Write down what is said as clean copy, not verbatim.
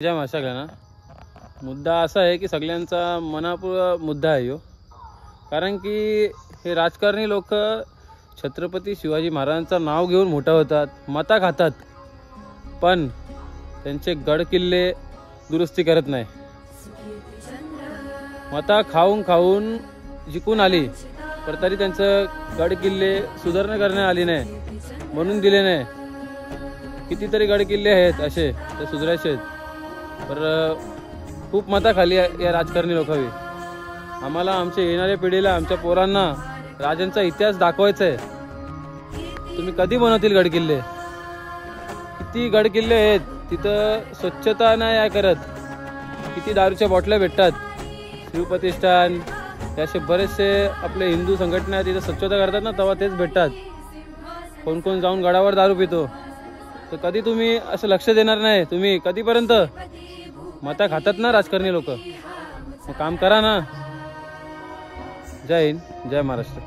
जय मा सगळ्यांना मुद्दा असा आहे की सगळ्यांचा मनापूर्वक मुद्दा आहे कारण की हे राजकारणी लोक छत्रपती शिवाजी महाराजांचं नाव घेऊन मोठा होतात, मता खातात, पण त्यांचे गड किल्ले दुरुस्ती करत नाही। मता खाऊन खाऊन जिंकून आली पर तरी त्यांचं गड किल्ले सुधारणा करण्यात आली नाही, म्हणून दिले नाही। कितीतरी गड किल्ले आहेत असे ते सुधारायचे आहेत, पर खूप मता खाली या राजकारणी लोकांनी। आम्हाला आमच्या येणाऱ्या पिढीला, आमच्या पोरांना राजांचा इतिहास दाखवायचा आहे। तुम्ही कधी बनवतील गड किल्ले? किती गड किल्ले आहेत तिथं स्वच्छता नाही आहे करत। किती दारूच्या बॉटल्या भेटतात, शिवप्रतिष्ठान असे बरेचसे आपले हिंदू संघटना तिथं स्वच्छता करतात ना, तेव्हा तेच भेटतात। कोण कोण जाऊन गडावर दारू पितो, तर कधी तुम्ही असं लक्ष देणार नाही? तुम्ही कधीपर्यंत? मता खातात ना राजकारणी लोक, मग काम करा ना। जय हिंद, जय महाराष्ट्र।